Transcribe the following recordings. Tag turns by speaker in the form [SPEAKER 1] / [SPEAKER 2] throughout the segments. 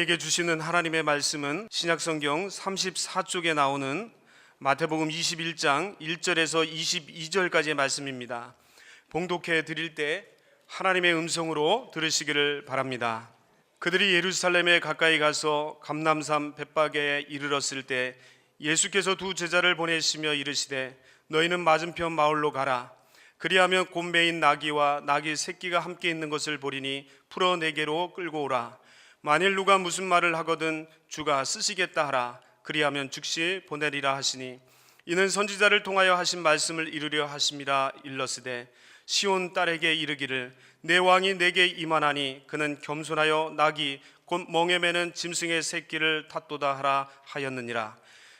[SPEAKER 1] 우리에게 주시는 하나님의 말씀은 신약성경 34쪽에 나오는 마태복음 21장 1절에서 22절까지의 말씀입니다. 봉독해 드릴 때 하나님의 음성으로 들으시기를 바랍니다. 그들이 예루살렘에 가까이 가서 감람산 벳박에 이르렀을 때 예수께서 두 제자를 보내시며 이르시되 너희는 맞은편 마을로 가라. 그리하면 곧 매인 나귀와 나귀 새끼가 함께 있는 것을 보리니 풀어 내게로 끌고 오라. 만일 누가 무슨 말을 하거든 주가 쓰시겠다 하라. 그리하면 즉시 보내리라 하시니 이는 선지자를 통하여 하신 말씀을 이루려 하심이라. 일러스되 시온 딸에게 이르기를 내 왕이 내게 임하나니 그는 겸손하여 나귀 곧 멍에 매는 짐승의 새끼를 탔도다 하라 하였느니라.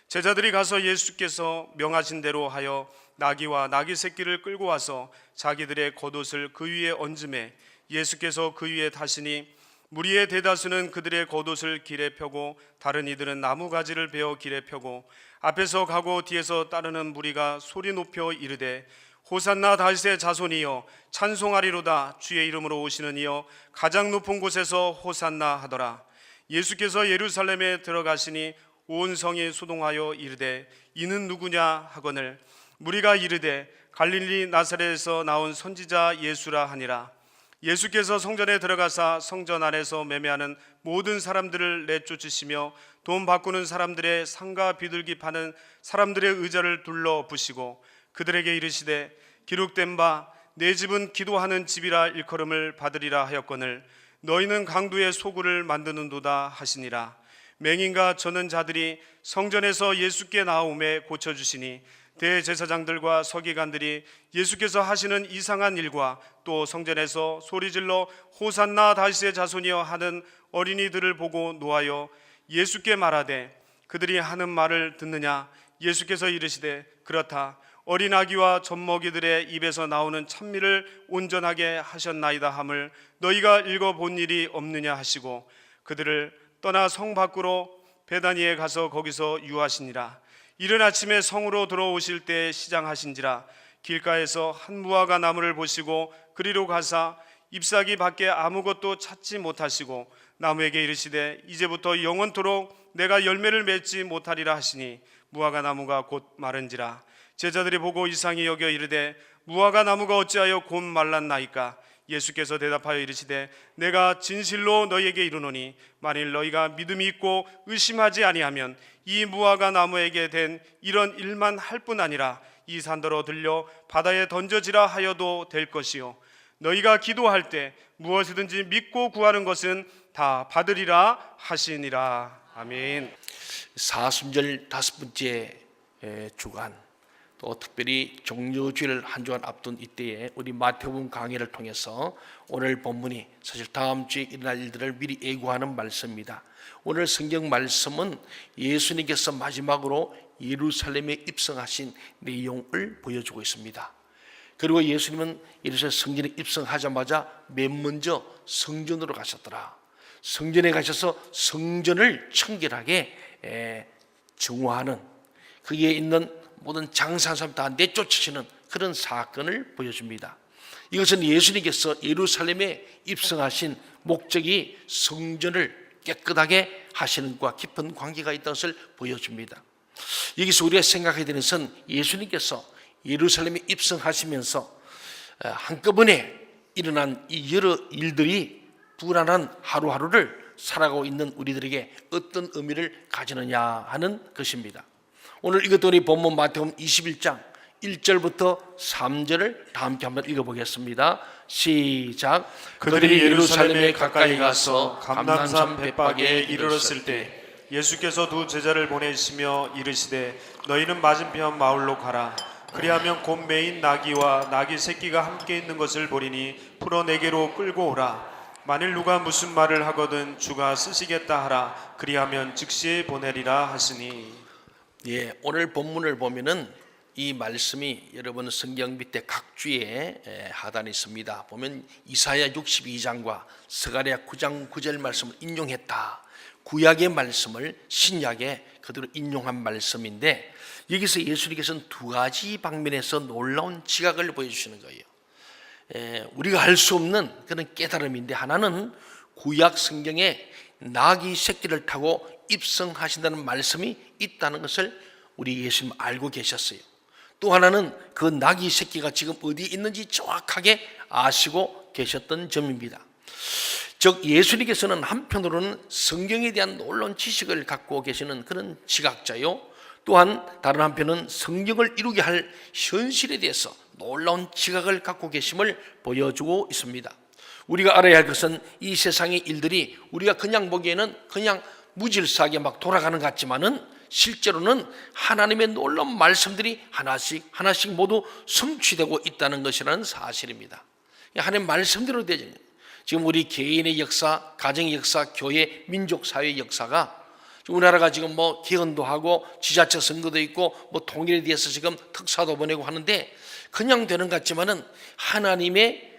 [SPEAKER 1] 제자들이 가서 예수께서 명하신 대로 하여 나귀와 나귀 새끼를 끌고 와서 자기들의 겉옷을 그 위에 얹음에 예수께서 그 위에 타시니 무리의 대다수는 그들의 겉옷을 길에 펴고 다른 이들은 나무가지를 베어 길에 펴고 앞에서 가고 뒤에서 따르는 무리가 소리 높여 이르되 호산나 다윗의 자손이여 찬송하리로다. 주의 이름으로 오시는 이여 가장 높은 곳에서 호산나 하더라. 예수께서 예루살렘에 들어가시니 온 성이 소동하여 이르되 이는 누구냐 하거늘 무리가 이르되 갈릴리 나사렛에서 나온 선지자 예수라 하니라. 예수께서 성전에 들어가사 성전 안에서 매매하는 모든 사람들을 내쫓으시며 돈 바꾸는 사람들의 상가 비둘기 파는 사람들의 의자를 둘러 부시고 그들에게 이르시되 기록된 바 내 집은 기도하는 집이라 일컬음을 받으리라 하였거늘 너희는 강도의 소굴을 만드는도다 하시니라. 맹인과 저는 자들이 성전에서 예수께 나오매 고쳐주시니 대제사장들과 서기관들이 예수께서 하시는 이상한 일과 또 성전에서 소리질러 호산나 다윗의 자손이여 하는 어린이들을 보고 노하여 예수께 말하되 그들이 하는 말을 듣느냐. 예수께서 이르시되 그렇다. 어린 아기와 젖먹이들의 입에서 나오는 찬미를 온전하게 하셨나이다 함을 너희가 읽어본 일이 없느냐 하시고 그들을 떠나 성 밖으로 베다니에 가서 거기서 유하시니라. 이른 아침에 성으로 들어오실 때 시장하신지라. 길가에서 한 무화과 나무를 보시고 그리로 가사 잎사귀 밖에 아무것도 찾지 못하시고 나무에게 이르시되 이제부터 영원토록 내가 열매를 맺지 못하리라 하시니 무화과 나무가 곧 마른지라. 제자들이 보고 이상히 여겨 이르되 무화과 나무가 어찌하여 곧 말랐나이까. 예수께서 대답하여 이르시되 내가 진실로 너희에게 이르노니 만일 너희가 믿음이 있고 의심하지 아니하면 이 무화과 나무에게 된 이런 일만 할 뿐 아니라 이 산더러 들려 바다에 던져지라 하여도 될 것이요 너희가 기도할 때 무엇이든지 믿고 구하는 것은 다 받으리라 하시니라. 아멘.
[SPEAKER 2] 사순절 다섯 번째 주간 또 특별히 종려주일 한 주간 앞둔 이때에 우리 마태복음 강의를 통해서 오늘 본문이 사실 다음 주에 일어날 일들을 미리 예고하는 말씀입니다. 오늘 성경 말씀은 예수님께서 마지막으로 예루살렘에 입성하신 내용을 보여주고 있습니다. 그리고 예수님은 예루살렘 성전에 입성하자마자 맨 먼저 성전으로 가셨더라. 성전에 가셔서 성전을 청결하게 정화하는, 거기에 있는 모든 장사한 사람 다 내쫓으시는 그런 사건을 보여줍니다. 이것은 예수님께서 예루살렘에 입성하신 목적이 성전을 깨끗하게 하시는 것과 깊은 관계가 있다는 것을 보여줍니다. 여기서 우리가 생각해야 되는 것은 예수님께서 예루살렘에 입성하시면서 한꺼번에 일어난 이 여러 일들이 불안한 하루하루를 살아가고 있는 우리들에게 어떤 의미를 가지느냐 하는 것입니다. 오늘 이것도 우리 본문 마태복음 21장 1절부터 3절을 다 함께 한번 읽어보겠습니다. 시작.
[SPEAKER 1] 그들이 예루살렘에 가까이 가서 감람산 벳박에 이르렀을 때 예수께서 두 제자를 보내시며 이르시되 너희는 맞은편 마을로 가라. 그리하면 곧 매인 나귀와 나귀 새끼가 함께 있는 것을 보리니 풀어 내게로 끌고 오라. 만일 누가 무슨 말을 하거든 주가 쓰시겠다 하라. 그리하면 즉시 보내리라 하시니.
[SPEAKER 2] 오늘 본문을 보면은 이 말씀이 여러분 성경 밑에 각 주에 하단에 있습니다. 보면 이사야 62장과 스가랴 9장 9절 말씀을 인용했다. 구약의 말씀을 신약에 그대로 인용한 말씀인데 여기서 예수님께서는 두 가지 방면에서 놀라운 지각을 보여주시는 거예요. 우리가 할 수 없는 그런 깨달음인데 하나는 구약 성경에 나귀 새끼를 타고 입성하신다는 말씀이 있다는 것을 우리 예수님 알고 계셨어요. 또 하나는 그 나귀 새끼가 지금 어디에 있는지 정확하게 아시고 계셨던 점입니다. 즉 예수님께서는 한편으로는 성경에 대한 놀라운 지식을 갖고 계시는 그런 지각자요, 또한 다른 한편은 성경을 이루게 할 현실에 대해서 놀라운 지각을 갖고 계심을 보여주고 있습니다. 우리가 알아야 할 것은 이 세상의 일들이 우리가 그냥 보기에는 그냥 무질서하게 막 돌아가는 것 같지만은 실제로는 하나님의 놀라운 말씀들이 하나씩 모두 성취되고 있다는 것이라는 사실입니다. 하나님 말씀대로 되죠. 지금 우리 개인의 역사, 가정의 역사, 교회, 민족, 사회의 역사가 우리나라가 지금 뭐 개헌도 하고 지자체 선거도 있고 뭐 통일에 대해서 지금 특사도 보내고 하는데 그냥 되는 것 같지만은 하나님의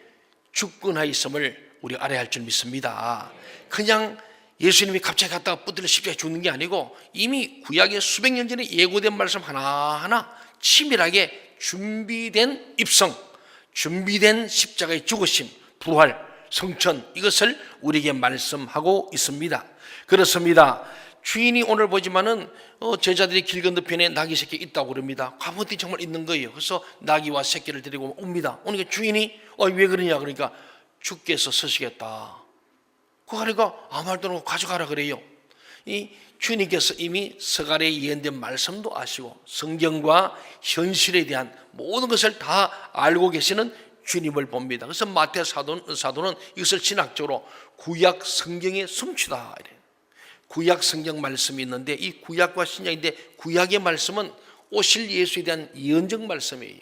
[SPEAKER 2] 주권하였음을 우리가 알아야 할 줄 믿습니다. 그냥 예수님이 갑자기 갔다가 뿌들려 십자가에 죽는 게 아니고 이미 구약의 수백 년 전에 예고된 말씀 하나하나 치밀하게 준비된 입성, 준비된 십자가의 죽으심, 부활, 성천, 이것을 우리에게 말씀하고 있습니다. 그렇습니다. 주인이 오늘 보지만은 제자들이 길 건너편에 나귀 새끼 있다고 그럽니다. 가보니 정말 있는 거예요. 그래서 나귀와 새끼를 데리고 옵니다. 오니까 주인이 왜 그러냐 그러니까 주께서 서시겠다. 그러니까 아무 말도 안 하고 가져가라 그래요. 이 주님께서 이미 서갈에 예언된 말씀도 아시고 성경과 현실에 대한 모든 것을 다 알고 계시는 주님을 봅니다. 그래서 마태 사도는 이것을 신학적으로 구약 성경의 성취다 이래요. 구약 성경 말씀이 있는데 이 구약과 신약인데 구약의 말씀은 오실 예수에 대한 예언적 말씀이에요.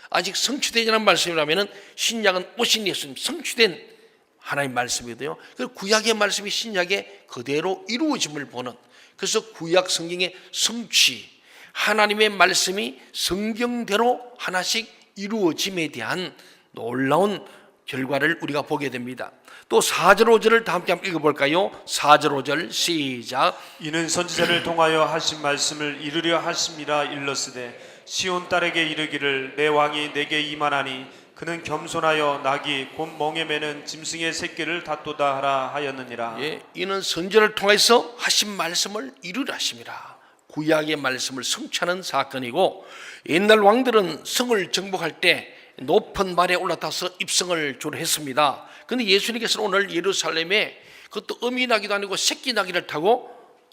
[SPEAKER 2] 아직 성취되지 않은 말씀이라면 신약은 오신 예수님 성취된 하나님 말씀이거든요. 그래서 구약의 말씀이 신약에 그대로 이루어짐을 보는, 그래서 구약 성경의 성취, 하나님의 말씀이 성경대로 하나씩 이루어짐에 대한 놀라운 결과를 우리가 보게 됩니다. 또 4절 5절을 다 함께 읽어볼까요? 4절 5절 시작.
[SPEAKER 1] 이는 선지자를 통하여 하신 말씀을 이루려 하심이라 일렀으되 시온 딸에게 이르기를 내 왕이 내게 임하나니 그는 겸손하여 나귀 곧 멍에 매는 짐승의 새끼를 다투다 하라 하였느니라.
[SPEAKER 2] 예, 이는 선지자를 통해서 하신 말씀을 이루려 하심이라. 구약의 말씀을 성취하는 사건이고, 옛날 왕들은 성을 정복할 때 높은 말에 올라타서 입성을 주로 했습니다. 그런데 예수님께서는 오늘 예루살렘에 그것도 어미 나귀도 아니고 새끼 나귀를 타고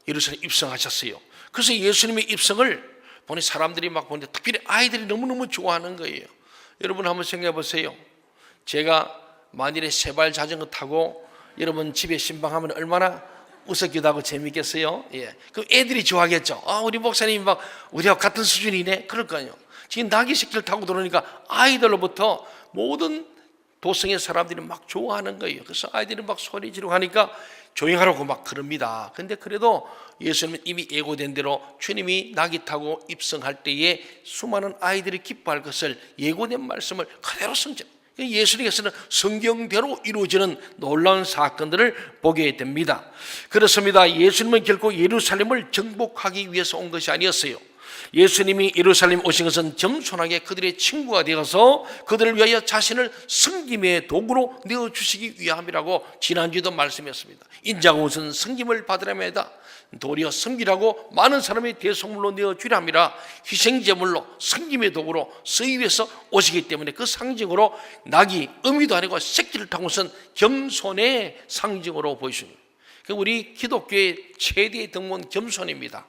[SPEAKER 2] 예루살렘에 입성하셨어요. 그래서 예수님의 입성을 보니 사람들이 막 보는데 특별히 아이들이 너무너무 좋아하는 거예요. 여러분 한번 생각해 보세요. 제가 만일에 세발 자전거 타고 여러분 집에 신방하면 얼마나 웃었기도 하고 재밌겠어요? 예. 그럼 애들이 좋아하겠죠. 우리 목사님이 막 우리하고 같은 수준이네. 그럴 거 아니에요. 지금 나귀 새끼를 타고 들어오니까 아이들로부터 모든 도성의 사람들이 막 좋아하는 거예요. 그래서 아이들이 막 소리 지르고 하니까 조용하라고 막 그럽니다. 근데 그래도 예수님은 이미 예고된 대로 주님이 나귀 타고 입성할 때에 수많은 아이들이 기뻐할 것을 예고된 말씀을 그대로 성취. 예수님께서는 성경대로 이루어지는 놀라운 사건들을 보게 됩니다. 그렇습니다. 예수님은 결코 예루살렘을 정복하기 위해서 온 것이 아니었어요. 예수님이 예루살렘 오신 것은 겸손하게 그들의 친구가 되어서 그들을 위하여 자신을 섬김의 도구로 내어주시기 위함이라고 지난주에도 말씀했습니다. 인자가 우선 섬김을 받으려면이다. 도리어 섬기라고 많은 사람의 대속물로 내어주려 함이라. 희생제물로 섬김의 도구로 쓰기 위해서 오시기 때문에 그 상징으로 낙이 어미도 아니고 새끼를 타고선 겸손의 상징으로 보이십니다. 우리 기독교의 최대의 덕목은 겸손입니다.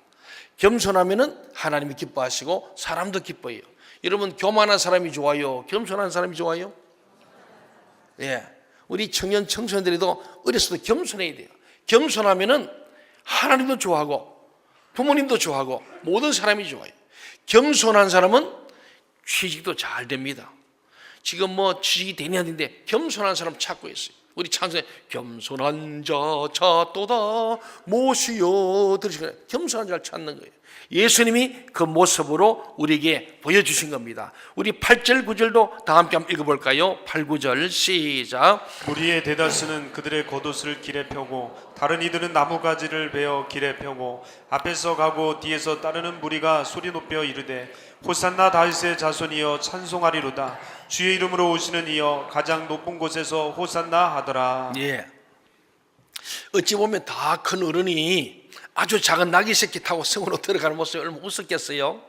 [SPEAKER 2] 겸손하면은 하나님이 기뻐하시고 사람도 기뻐해요. 여러분 교만한 사람이 좋아요? 겸손한 사람이 좋아요? 예, 우리 청년 청소년들도 어렸을 때 겸손해야 돼요. 겸손하면은 하나님도 좋아하고 부모님도 좋아하고 모든 사람이 좋아요. 겸손한 사람은 취직도 잘 됩니다. 지금 뭐 취직이 되냐는데 겸손한 사람 찾고 있어요. 우리 찬송에 겸손한 자 찾도다 모시어 들으시거나 겸손한 자를 찾는 거예요. 예수님이 그 모습으로 우리에게 보여주신 겁니다. 우리 8절 9절도 다 함께 한번 읽어볼까요? 8, 9절 시작.
[SPEAKER 1] 무리의 대다수는 그들의 겉옷을 길에 펴고 다른 이들은 나무가지를 베어 길에 펴고 앞에서 가고 뒤에서 따르는 무리가 소리 높여 이르되 호산나 다윗의 자손이여 찬송하리로다. 주의 이름으로 오시는 이여 가장 높은 곳에서 호산나 하더라.
[SPEAKER 2] 예. 어찌 보면 다 큰 어른이 아주 작은 나귀 새끼 타고 성으로 들어가는 모습이 얼마나 웃었겠어요.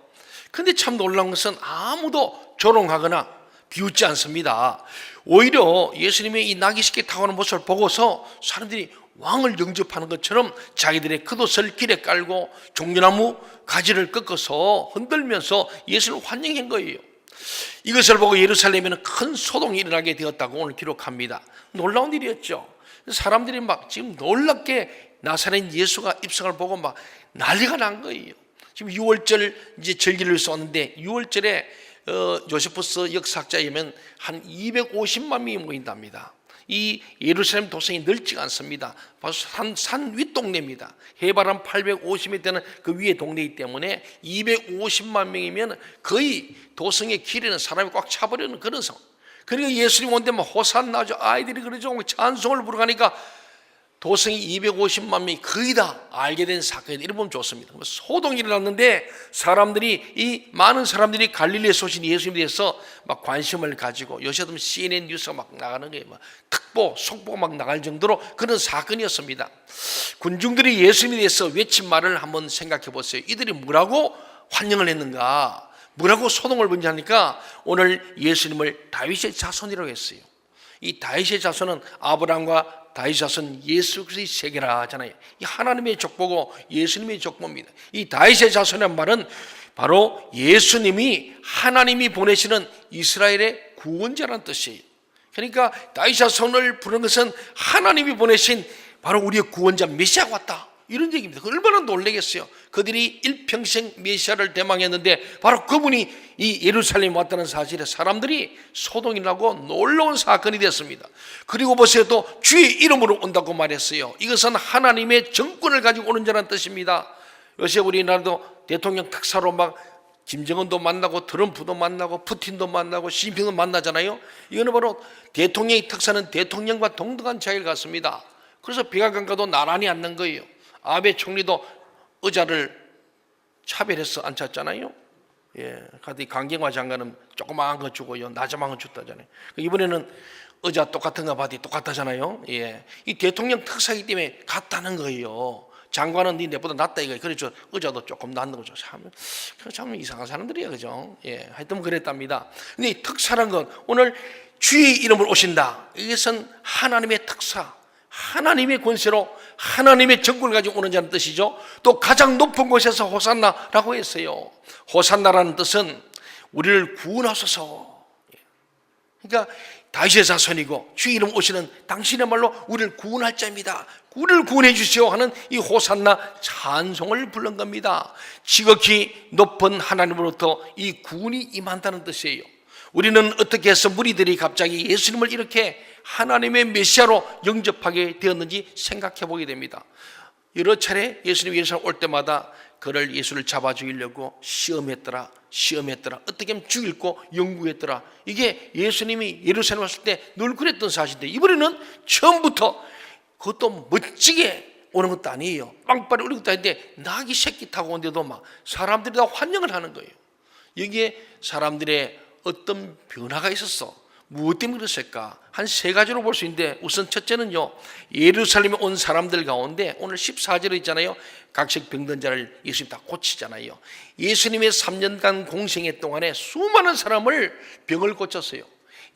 [SPEAKER 2] 근데 참 놀라운 것은 아무도 조롱하거나 비웃지 않습니다. 오히려 예수님의 이 나귀 새끼 타고 가는 모습을 보고서 사람들이 왕을 영접하는 것처럼 자기들의 겉옷을 길에 깔고 종려나무 가지를 꺾어서 흔들면서 예수를 환영한 거예요. 이것을 보고 예루살렘에는 큰 소동이 일어나게 되었다고 오늘 기록합니다. 놀라운 일이었죠. 사람들이 막 지금 놀랍게 나사렛 예수가 입성을 보고 막 난리가 난 거예요. 지금 6월절 이제 절기를 쏘는데 6월절에 요세푸스 역사학자에 의하면 한 250만 명이 모인답니다. 이 예루살렘 도성이 넓지가 않습니다. 바로 산 윗동네입니다. 해발 한 850m 되는 그 위에 동네이기 때문에 250만 명이면 거의 도성의 길에는 사람이 꽉 차버리는 그런 상황. 그러니까 예수님 온 데만 호산나죠. 아이들이 그러죠. 찬송을 부르가니까 도성이 250만 명이 거의 다 알게 된 사건이 이러면 좋습니다. 소동이 일어났는데 사람들이 이 많은 사람들이 갈릴리에 쏘신 예수님에 대해서 막 관심을 가지고 요새도 CNN 뉴스가 막 나가는 거예요. 막 특보, 속보가 막 나갈 정도로 그런 사건이었습니다. 군중들이 예수님에 대해서 외친 말을 한번 생각해 보세요. 이들이 뭐라고 환영을 했는가? 뭐라고 소동을 번지하니까 오늘 예수님을 다윗의 자손이라고 했어요. 이 다윗의 자손은 아브라함과 다윗 자손 예수 그리스도의 세계라 하잖아요. 이 하나님의 족보고 예수님의 족보입니다. 이 다윗의 자손이란 말은 바로 예수님이 하나님이 보내시는 이스라엘의 구원자라는 뜻이에요. 그러니까 다윗 자손을 부르는 것은 하나님이 보내신 바로 우리의 구원자 메시아가 왔다, 이런 얘기입니다. 얼마나 놀라겠어요. 그들이 일평생 메시아를 대망했는데 바로 그분이 이 예루살렘에 왔다는 사실에 사람들이 소동이 나고 놀라운 사건이 됐습니다. 그리고 보세요, 또 주의 이름으로 온다고 말했어요. 이것은 하나님의 정권을 가지고 오는 자라는 뜻입니다. 요새 우리나라도 대통령 특사로 막 김정은도 만나고 트럼프도 만나고 푸틴도 만나고 시진핑도 만나잖아요. 이거는 바로 대통령의 특사는 대통령과 동등한 자리를 갖습니다. 그래서 백악관과도 나란히 앉는 거예요. 아베 총리도 의자를 차별해서 앉혔잖아요. 예, 가디 강경화 장관은 조그마한 거 주고요, 나자만 거 줬다잖아요. 이번에는 의자 똑같은 거 봐도 똑같다잖아요. 예, 이 대통령 특사이기 때문에 같다는 거예요. 장관은 네 내보다 낫다 이거예요. 그렇죠. 의자도 조금 낫는 거죠. 참 이상한 사람들이에요, 그죠? 예, 하여튼 그랬답니다. 근데 이 특사란 건 오늘 주의 이름으로 오신다. 이것은 하나님의 특사, 하나님의 권세로 하나님의 정권을 가지고 오는 자는 뜻이죠. 또 가장 높은 곳에서 호산나라고 했어요. 호산나라는 뜻은 우리를 구원하소서. 그러니까 다윗의 자손이고 주의 이름 오시는 당신의 말로 우리를 구원할 자입니다. 우리를 구원해 주시오 하는 이 호산나 찬송을 부른 겁니다. 지극히 높은 하나님으로부터 이 구원이 임한다는 뜻이에요. 우리는 어떻게 해서 무리들이 갑자기 예수님을 이렇게 하나님의 메시아로 영접하게 되었는지 생각해 보게 됩니다. 여러 차례 예수님이 예루살렘 올 때마다 그를 예수를 잡아 죽이려고 시험했더라. 어떻게 하면 죽일고 연구했더라. 이게 예수님이 예루살렘 왔을 때 늘 그랬던 사실인데 이번에는 처음부터 그것도 멋지게 오는 것도 아니에요. 빵빠리 오는 것도 아닌데 나귀 새끼 타고 온데도 막 사람들이 다 환영을 하는 거예요. 여기에 사람들의 어떤 변화가 있었어. 무엇 때문에 그랬을까? 한 세 가지로 볼 수 있는데 우선 첫째는요, 예루살렘에 온 사람들 가운데 오늘 14절에 있잖아요. 각식 병든 자를 예수님 다 고치잖아요. 예수님의 3년간 공생애 동안에 수많은 사람을 병을 고쳤어요.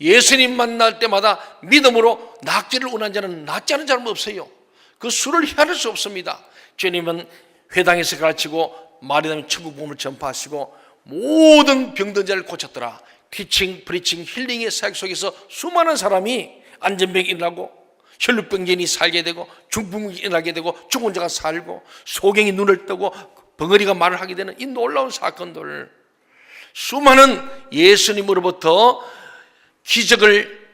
[SPEAKER 2] 예수님 만날 때마다 믿음으로 낫기를 원하는 자는 낫지 않은 사람은 없어요. 그 수를 헤아릴 수 없습니다. 주님은 회당에서 가르치고 말이 천국 복음을 전파하시고 모든 병든 자를 고쳤더라. 티칭, 프리칭, 힐링의 사역 속에서 수많은 사람이 안전병이 일어나고 혈루병진이 살게 되고 중풍이 일어나게 되고 죽은 자가 살고 소경이 눈을 뜨고 벙어리가 말을 하게 되는 이 놀라운 사건들, 수많은 예수님으로부터 기적을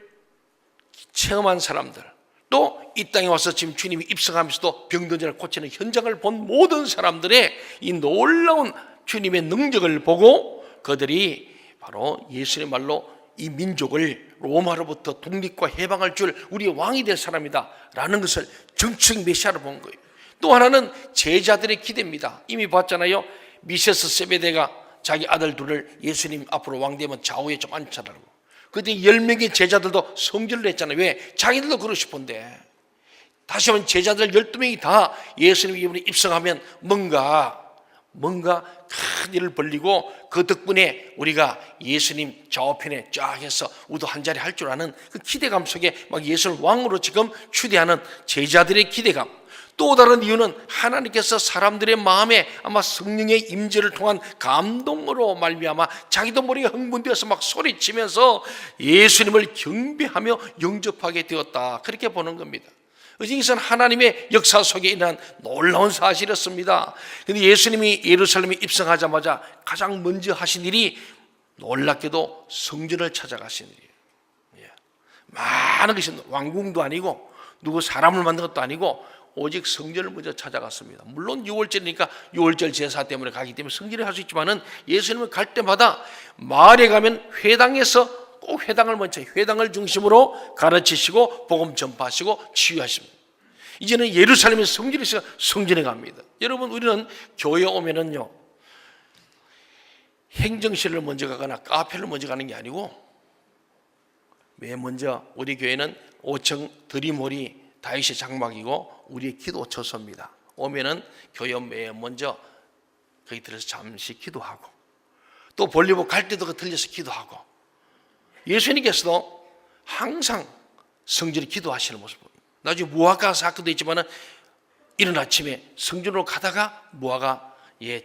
[SPEAKER 2] 체험한 사람들, 또 이 땅에 와서 지금 주님이 입성하면서도 병든 자를 고치는 현장을 본 모든 사람들의 이 놀라운 주님의 능력을 보고 그들이 바로 예수의 말로 이 민족을 로마로부터 독립과 해방할 줄 우리의 왕이 될 사람이다 라는 것을 정치적 메시아로 본 거예요. 또 하나는 제자들의 기대입니다. 이미 봤잖아요. 미세스 세베대가 자기 아들 둘을 예수님 앞으로 왕되면 좌우에 좀 앉혀라고. 그때 10명의 제자들도 성질을 했잖아요. 왜? 자기들도 그러고 싶은데 다시 한번 제자들 12명이 다 예수님 이름으로 입성하면 뭔가 큰 일을 벌리고, 그 덕분에 우리가 예수님 좌우편에 쫙 해서 우도 한 자리 할 줄 아는 그 기대감 속에 막 예수를 왕으로 지금 추대하는 제자들의 기대감. 또 다른 이유는 하나님께서 사람들의 마음에 아마 성령의 임재를 통한 감동으로 말미암아 자기도 모르게 흥분되어서 막 소리치면서 예수님을 경배하며 영접하게 되었다, 그렇게 보는 겁니다. 이것은 하나님의 역사 속에 일어난 놀라운 사실이었습니다. 그런데 예수님이 예루살렘에 입성하자마자 가장 먼저 하신 일이 놀랍게도 성전을 찾아가신 일이에요. 많은 것이, 왕궁도 아니고 누구 사람을 만든 것도 아니고 오직 성전을 먼저 찾아갔습니다. 물론 6월절이니까 6월절 제사 때문에 가기 때문에 성전에 갈 수 있지만은 예수님은 갈 때마다 마을에 가면 회당에서 꼭 회당을 먼저, 회당을 중심으로 가르치시고 복음 전파하시고 치유하십니다. 이제는 예루살렘의 성전이 있어서 성전에 갑니다. 여러분, 우리는 교회 오면은요, 행정실을 먼저 가거나 카페를 먼저 가는 게 아니고, 맨 먼저 우리 교회는 5층 드림홀이 다윗의 장막이고 우리의 기도 처소입니다. 오면은 교회 맨 먼저 거기 들어서 잠시 기도하고, 또 볼일보고 갈 때도 들려서 기도하고, 예수님께서도 항상 성전에 기도하시는 모습을, 나중에 무화과 사건도 있지만은 이른 아침에 성전으로 가다가 무화과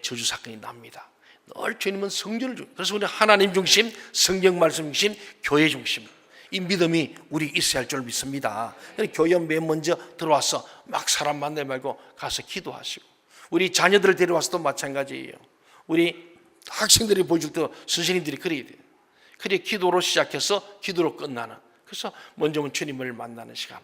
[SPEAKER 2] 저주 사건이 납니다. 늘 주님은 성전을 중, 그래서 우리 하나님 중심, 성경 말씀 중심, 교회 중심, 이 믿음이 우리 있어야 할 줄 믿습니다. 교회 맨 먼저 들어와서 막 사람 만나지 말고 가서 기도하시고, 우리 자녀들을 데려와서도 마찬가지예요. 우리 학생들이 보여줄 때 선생님들이 그래야 돼요. 그래, 기도로 시작해서 기도로 끝나는, 그래서 먼저는 주님을 만나는 시간,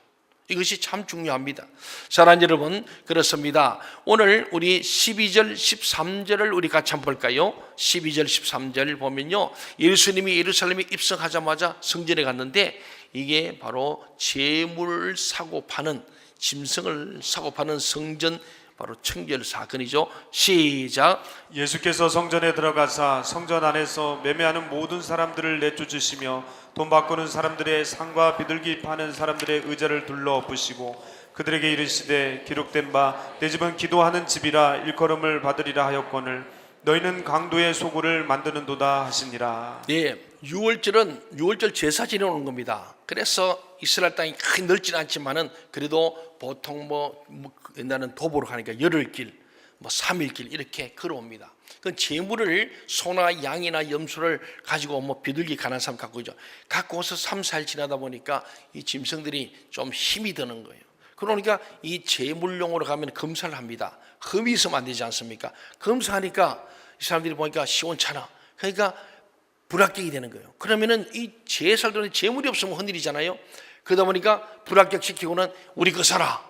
[SPEAKER 2] 이것이 참 중요합니다. 사랑하는 여러분, 그렇습니다. 오늘 우리 12절 13절을 우리 같이 한번 볼까요? 12절 13절 보면요, 예수님이 예루살렘에 입성하자마자 성전에 갔는데, 이게 바로 재물을 사고 파는, 짐승을 사고 파는 성전 바로 청결 사건이죠. 시작.
[SPEAKER 1] 예수께서 성전에 들어가사 성전 안에서 매매하는 모든 사람들을 내쫓으시며 돈 바꾸는 사람들의 상과 비둘기 파는 사람들의 의자를 둘러 엎으시고 그들에게 이르시되 기록된 바 내 집은 기도하는 집이라 일컬음을 받으리라 하였거늘 너희는 강도의 소굴을 만드는도다 하시니라.
[SPEAKER 2] 네, 6월절 제사 지내오는 겁니다. 그래서 이스라엘 땅이 크게 넓지는 않지만은 그래도 보통 옛날에는 도보로 가니까 열흘길, 3일길 이렇게 걸어옵니다. 그 재물을 소나 양이나 염소를 가지고 비둘기 가난 사람 갖고 오죠. 갖고 와서 3, 4일 지나다 보니까 이 짐승들이 좀 힘이 드는 거예요. 그러니까 이 재물용으로 가면 검사를 합니다. 흠이 있으면 안 되지 않습니까? 검사하니까 이 사람들이 보니까 시원찮아. 그러니까 불합격이 되는 거예요. 그러면은 이 제사를 드는 재물이 없으면 흔들리잖아요. 그러다 보니까 불합격 시키고는 우리 거 사라.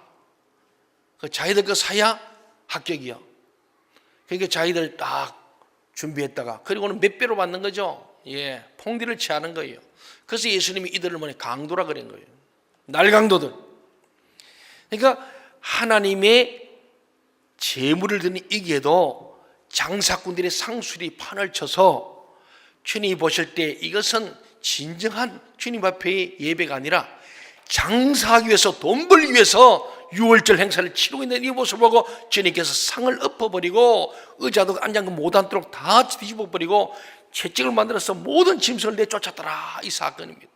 [SPEAKER 2] 그 자기들 거 사야 합격이야. 그러니까 자기들 딱 준비했다가, 그리고는 몇 배로 받는 거죠. 폭리를 취하는 거예요. 그래서 예수님이 이들을 강도라 그런 거예요. 날강도들. 그러니까 하나님의 재물을 드는 이게도 장사꾼들의 상술이 판을 쳐서 주님이 보실 때 이것은 진정한 주님 앞의 예배가 아니라 장사하기 위해서, 돈 벌기 위해서 6월절 행사를 치르고 있는 이 모습을 보고 주님께서 상을 엎어버리고 의자도 앉은 거 못 앉도록 다 뒤집어버리고 채찍을 만들어서 모든 짐승을 내쫓았더라, 이 사건입니다.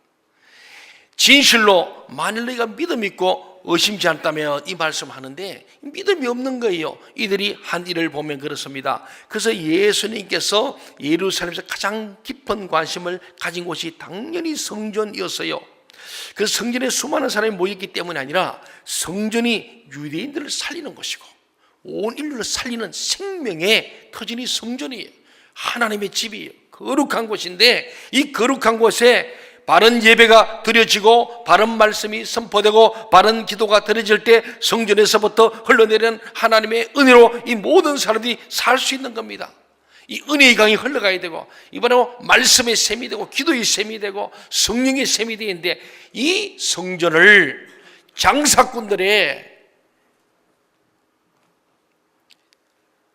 [SPEAKER 2] 진실로 만일 너희가 믿음 있고 의심치 않다면 이 말씀하는데 믿음이 없는 거예요. 이들이 한 일을 보면 그렇습니다. 그래서 예수님께서 예루살렘에서 가장 깊은 관심을 가진 곳이 당연히 성전이었어요. 그 성전에 수많은 사람이 모였기 때문이 아니라 성전이 유대인들을 살리는 것이고 온 인류를 살리는 생명의 터전이 성전이에요. 하나님의 집이에요. 거룩한 곳인데 이 거룩한 곳에 바른 예배가 드려지고 바른 말씀이 선포되고 바른 기도가 드려질 때 성전에서부터 흘러내리는 하나님의 은혜로 이 모든 사람들이 살 수 있는 겁니다. 이 은혜의 강이 흘러가야 되고, 이번에 말씀의 샘이 되고 기도의 샘이 되고 성령의 샘이 되는데, 이 성전을 장사꾼들의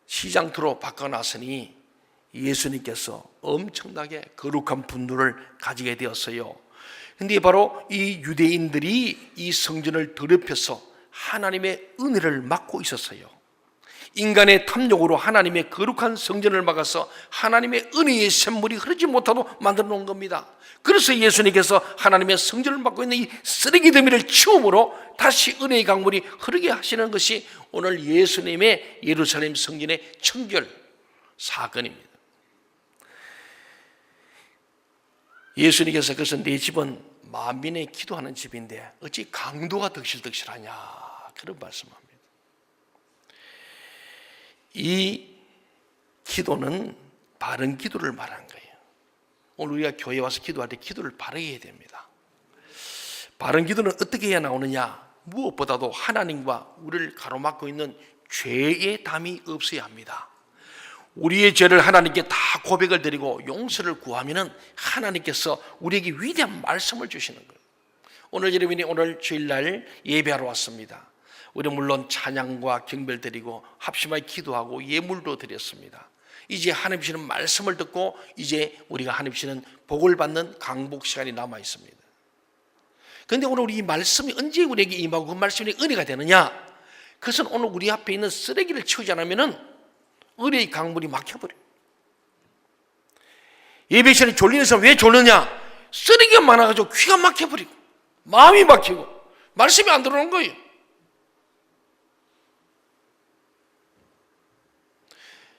[SPEAKER 2] 시장터로 바꿔놨으니 예수님께서 엄청나게 거룩한 분노를 가지게 되었어요. 근데 바로 이 유대인들이 이 성전을 더럽혀서 하나님의 은혜를 막고 있었어요. 인간의 탐욕으로 하나님의 거룩한 성전을 막아서 하나님의 은혜의 샘물이 흐르지 못하도록 만들어 놓은 겁니다. 그래서 예수님께서 하나님의 성전을 막고 있는 이 쓰레기 더미를 치움으로 다시 은혜의 강물이 흐르게 하시는 것이 오늘 예수님의 예루살렘 성전의 청결 사건입니다. 예수님께서 그래서 내 집은 만민의 기도하는 집인데 어찌 강도가 덕실덕실하냐 그런 말씀합니다. 이 기도는 바른 기도를 말하는 거예요. 오늘 우리가 교회 와서 기도할 때 기도를 바르게 해야 됩니다. 바른 기도는 어떻게 해야 나오느냐? 무엇보다도 하나님과 우리를 가로막고 있는 죄의 담이 없어야 합니다. 우리의 죄를 하나님께 다 고백을 드리고 용서를 구하면은 하나님께서 우리에게 위대한 말씀을 주시는 거예요. 오늘 여러분이 오늘 주일날 예배하러 왔습니다. 우리 물론 찬양과 경배를 드리고 합심하게 기도하고 예물도 드렸습니다. 이제 하나님 주시는 말씀을 듣고 이제 우리가 하나님 주시는 복을 받는 강복 시간이 남아 있습니다. 그런데 오늘 우리 이 말씀이 언제 우리에게 임하고 그 말씀이 은혜가 되느냐? 그것은 오늘 우리 앞에 있는 쓰레기를 치우지 않으면은 은혜의 강물이 막혀버려요. 예배 시간에 졸리는 사람 왜 졸느냐? 쓰레기가 많아가지고 귀가 막혀버리고 마음이 막히고 말씀이 안 들어오는 거예요.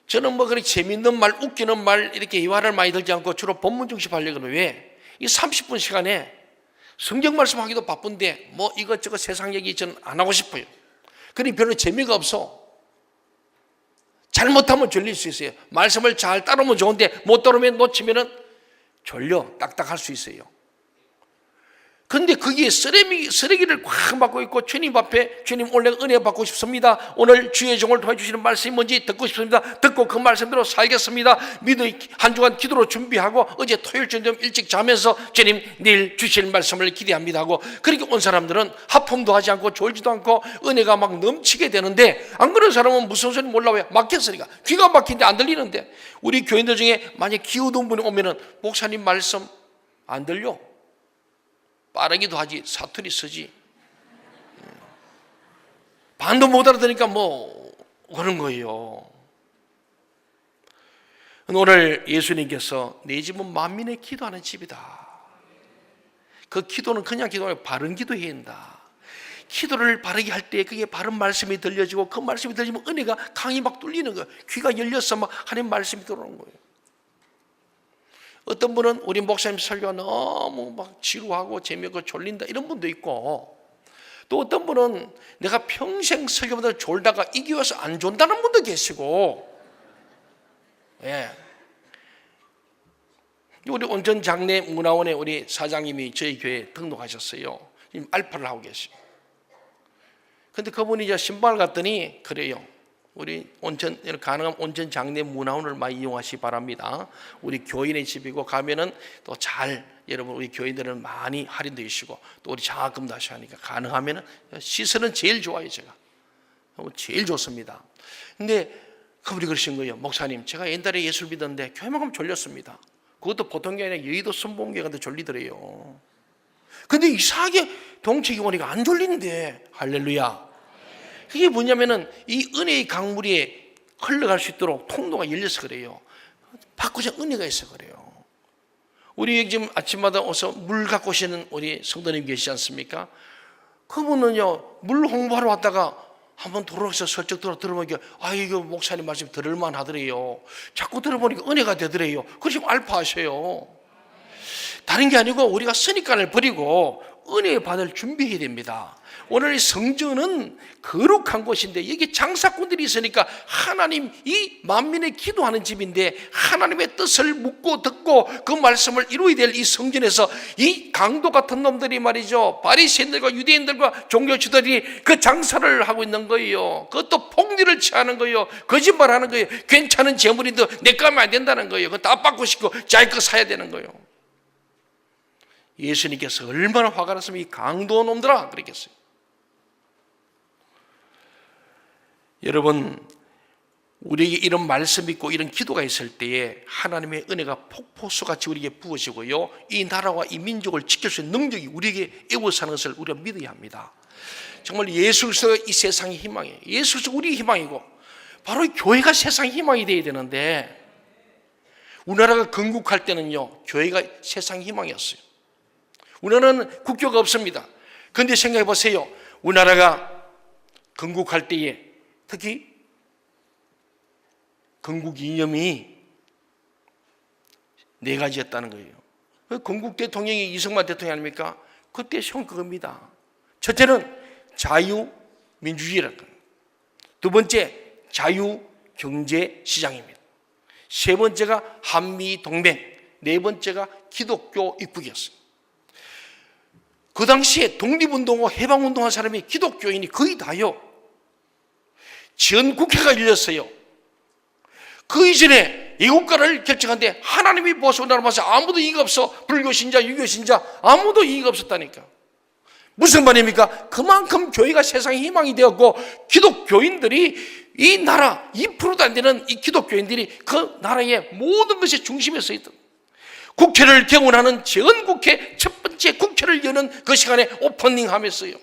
[SPEAKER 2] 저는 뭐 그렇게 재밌는 말, 웃기는 말 이렇게 예화를 많이 들지 않고 주로 본문 중심 하려고 해요. 왜? 이 30분 시간에 성경 말씀하기도 바쁜데 뭐 이것저것 세상 얘기 저는 안 하고 싶어요. 그러니 별로 재미가 없어. 잘못하면 졸릴 수 있어요. 말씀을 잘 따르면 좋은데 못 따르면 놓치면은 졸려 딱딱할 수 있어요. 근데 거기에 쓰레기를 꽉 막고 있고 주님 앞에 주님 오늘 은혜 받고 싶습니다. 오늘 주의 종을 도와주시는 말씀이 뭔지 듣고 싶습니다. 듣고 그 말씀대로 살겠습니다. 믿음의 한 주간 기도로 준비하고 어제 토요일 좀 일찍 자면서 주님 내일 주실 말씀을 기대합니다 하고 그렇게 온 사람들은 하품도 하지 않고 졸지도 않고 은혜가 막 넘치게 되는데 안 그런 사람은 무슨 소리 몰라요. 막혔으니까 귀가 막힌데 안 들리는데 우리 교인들 중에 만약 기후동 분이 오면은 목사님 말씀 안 들려? 빠르기도 하지 사투리 쓰지 반도 못 알아들으니까 뭐 그런 거예요. 오늘 예수님께서 내 집은 만민의 기도하는 집이다. 그 기도는 그냥 기도가 아니라 바른 기도해야 한다. 기도를 바르게 할 때 그게 바른 말씀이 들려지고 그 말씀이 들리면 은혜가 강이 막 뚫리는 거예요. 귀가 열려서 막 하나님 말씀이 들어오는 거예요. 어떤 분은 우리 목사님 설교가 너무 막 지루하고 재미없고 졸린다 이런 분도 있고 또 어떤 분은 내가 평생 설교보다 졸다가 이기 와서 안 존다는 분도 계시고 예. 우리 온전 장례 문화원에 우리 사장님이 저희 교회에 등록하셨어요. 지금 알파를 하고 계시고 근데 그분이 이제 신방을 갔더니 그래요. 우리 가능한 온전 장례 문화원을 많이 이용하시기 바랍니다. 우리 교인의 집이고 가면은 또 잘 여러분 우리 교인들은 많이 할인도 있시고 또 우리 장학금도 하셔야 하니까 가능하면은 시설은 제일 좋아요. 제가 제일 좋습니다. 근데 그분이 그러신 거예요. 목사님 제가 옛날에 예술 믿었는데 교회만 가면 졸렸습니다. 그것도 보통 게 아니라 여의도 선봉교회 가는데 졸리더래요. 근데 이상하게 동체기 오니까 안 졸리는데 할렐루야. 그게 뭐냐면은 이 은혜의 강물이 흘러갈 수 있도록 통로가 열려서 그래요. 바꾸자 은혜가 있어 그래요. 우리 지금 아침마다 와서 물 갖고 오시는 우리 성도님 계시지 않습니까? 그분은요 물 홍보하러 왔다가 한번 돌아서 슬쩍 들어보니까 이거 목사님 말씀 들을만 하더래요. 자꾸 들어보니까 은혜가 되더래요. 그래서 알파하셔요. 다른 게 아니고 우리가 선입관을 버리고 은혜 받을 준비해야 됩니다. 오늘 성전은 거룩한 곳인데 여기 장사꾼들이 있으니까 하나님 이 만민의 기도하는 집인데 하나님의 뜻을 묻고 듣고 그 말씀을 이루어야 될 이 성전에서 이 강도 같은 놈들이 말이죠 바리새인들과 유대인들과 종교주들이 그 장사를 하고 있는 거예요. 그것도 폭리를 취하는 거예요. 거짓말하는 거예요. 괜찮은 재물인데 내 거 하면 안 된다는 거예요. 그거 다 받고 싶고 자기 거 사야 되는 거예요. 예수님께서 얼마나 화가 났으면 이 강도 놈들아 그랬겠어요. 여러분 우리에게 이런 말씀이 있고 이런 기도가 있을 때에 하나님의 은혜가 폭포수같이 우리에게 부어지고요 이 나라와 이 민족을 지킬 수 있는 능력이 우리에게 애워사는 것을 우리가 믿어야 합니다. 정말 예수 그리스도가 이 세상의 희망이에요. 예수 그리스도 우리 희망이고 바로 교회가 세상의 희망이 되어야 되는데, 우리나라가 건국할 때는요 교회가 세상의 희망이었어요. 우리나라는 국교가 없습니다. 그런데 생각해 보세요. 우리나라가 건국할 때에 특히 건국 이념이 4가지였다는 거예요. 건국 대통령이 이승만 대통령 아닙니까? 그때 세운 그겁니다. 첫째는 자유민주주의라는 거예요. 두 번째 자유경제시장입니다. 세 번째가 한미동맹, 네 번째가 기독교 입국이었어요. 그 당시에 독립운동하고 해방운동한 사람이 기독교인이 거의 다요. 전 국회가 열렸어요. 그 이전에 애국가를 결정하는데 하나님이 보수 나라 봐서 아무도 이의가 없어. 불교 신자, 유교 신자 아무도 이의가 없었다니까. 무슨 말입니까? 그만큼 교회가 세상의 희망이 되었고, 기독교인들이 이 나라 2%도 안 되는 이 기독교인들이 그 나라의 모든 것의 중심에 서 있던, 국회를 경원하는 전 국회 첫 번째 국회를 여는 그 시간에 오프닝 하면서요,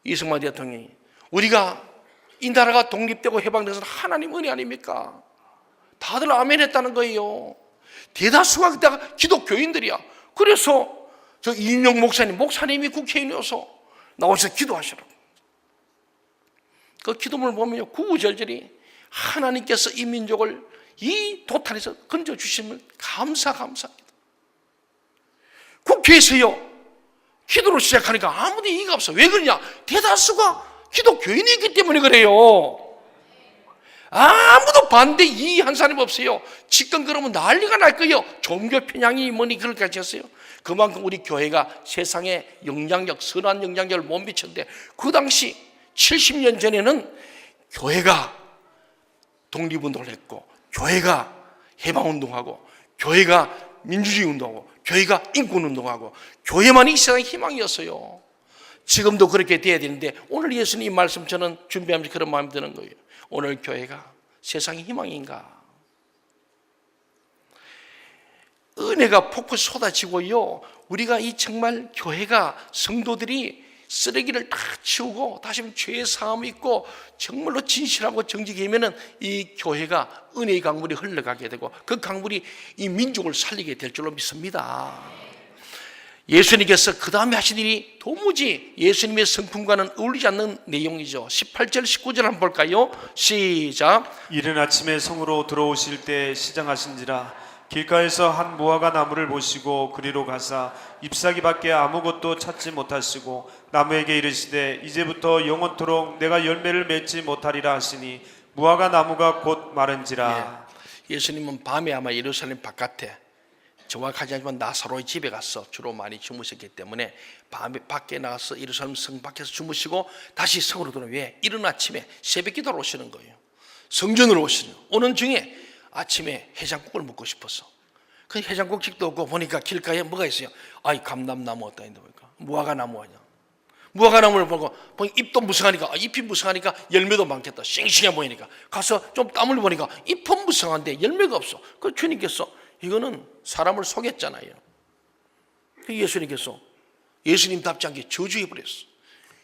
[SPEAKER 2] 이승만 대통령이 우리가 이 나라가 독립되고 해방돼서 하나님 은혜 아닙니까? 다들 아멘 했다는 거예요. 대다수가 그때가 기독교인들이야. 그래서 저 이인영 목사님이 국회의원이어서 나와서 기도하시라고. 그 기도문을 보면요 구구절절히 하나님께서 이 민족을 이 도탄에서 건져주시면 감사합니다. 국회에서요 기도로 시작하니까 아무도 이의가 없어. 왜 그러냐? 대다수가 기독교인이 있기 때문에 그래요. 아무도 반대 이의한 사람이 없어요. 지금 그러면 난리가 날 거예요. 종교 편향이 뭐니 그럴까지 했어요. 그만큼 우리 교회가 세상에 영향력, 선한 영향력을 못 미쳤는데, 그 당시 70년 전에는 교회가 독립운동을 했고, 교회가 해방운동하고, 교회가 민주주의 운동하고, 교회가 인권운동하고, 교회만이 이 세상의 희망이었어요. 지금도 그렇게 돼야 되는데, 오늘 예수님 말씀 저는 준비하면서 그런 마음이 드는 거예요. 오늘 교회가 세상의 희망인가? 은혜가 폭포 쏟아지고요, 우리가 이 정말 교회가 성도들이 쓰레기를 다 치우고 다시 한번 죄의 사함이 있고 정말로 진실하고 정직하면은 이 교회가 은혜의 강물이 흘러가게 되고, 그 강물이 이 민족을 살리게 될 줄로 믿습니다. 예수님께서 그 다음에 하신 일이 도무지 예수님의 성품과는 어울리지 않는 내용이죠. 18절 19절 한번 볼까요? 시작.
[SPEAKER 1] 이른 아침에 성으로 들어오실 때 시장하신지라 길가에서 한 무화과 나무를 보시고 그리로 가사 잎사귀밖에 아무것도 찾지 못하시고 나무에게 이르시되 이제부터 영원토록 내가 열매를 맺지 못하리라 하시니 무화과 나무가 곧 마른지라.
[SPEAKER 2] 예수님은 밤에 아마 예루살렘 바깥에, 정확하지 않지만 나사로의 집에 가서 주로 많이 주무셨기 때문에 밤에 밖에 나가서 예루살렘 성 밖에서 주무시고 다시 성으로 들어오면, 왜? 이른 아침에 새벽 기도로 오시는 거예요. 성전으로 오시는. 오는 중에 아침에 해장국을 먹고 싶어서, 그 해장국집도 없고 보니까 길가에 뭐가 있어요? 아이 감람나무 어디다 있는데 보니까 무화과 나무 아니야. 무화과 나무를 보고 잎도 무성하니까, 잎이 무성하니까 열매도 많겠다. 싱싱해 보이니까 가서 좀 땀을 보니까 잎은 무성한데 열매가 없어. 그 주님께서 이거는 사람을 속였잖아요. 예수님께서 예수님답지 않게 저주해 버렸어.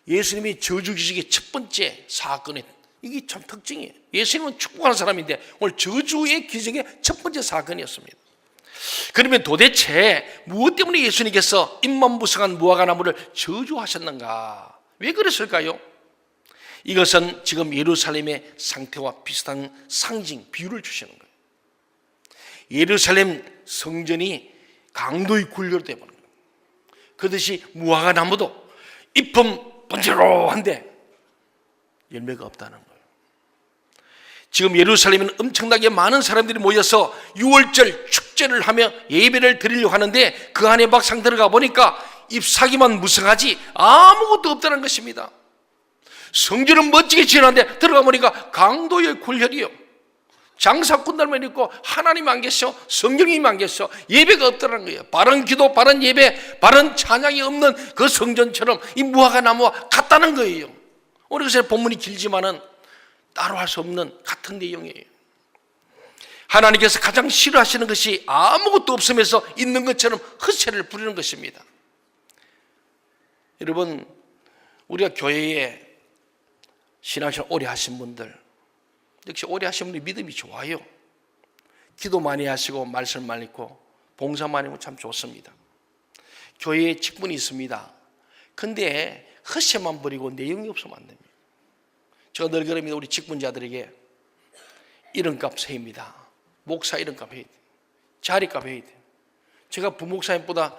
[SPEAKER 2] 예수님이 저주 기식의 첫 번째 사건이, 이게 참 특징이에요. 예수님은 축복하는 사람인데 오늘 저주의 기적의 첫 번째 사건이었습니다. 그러면 도대체 무엇 때문에 예수님께서 잎만 무성한 무화과 나무를 저주하셨는가? 왜 그랬을까요? 이것은 지금 예루살렘의 상태와 비슷한 상징, 비유를 주시는 거예요. 예루살렘 성전이 강도의 굴려로 되어버린 거예요. 그렇듯이 무화과 나무도 잎은 번지러한데 열매가 없다는 거예요. 지금 예루살렘에는 엄청나게 많은 사람들이 모여서 6월절 축제를 하며 예배를 드리려고 하는데, 그 안에 막상 들어가 보니까 잎사귀만 무성하지 아무것도 없다는 것입니다. 성전은 멋지게 지어놨는데 들어가 보니까 강도의 굴혈이요, 장사꾼들만 있고 하나님 안 계셔, 성령님 안 계셔, 예배가 없다는 거예요. 바른 기도, 바른 예배, 바른 찬양이 없는 그 성전처럼 이 무화과 나무와 같다는 거예요. 오늘 그래서 본문이 길지만은 따로 할 수 없는 같은 내용이에요. 하나님께서 가장 싫어하시는 것이 아무것도 없으면서 있는 것처럼 헛세를 부리는 것입니다. 여러분, 우리가 교회에 신앙생활 오래 하신 분들, 역시 오래 하신 분들이 믿음이 좋아요. 기도 많이 하시고 말씀 많이 읽고 봉사 많이 하면 참 좋습니다. 교회에 직분이 있습니다. 근데 허세만 부리고 내용이 없으면 안 됩니다. 제가 늘 그럽니다. 우리 직분자들에게 이름값 세입니다. 목사 이름값 해야 돼. 자리값 해야 돼. 제가 부목사님보다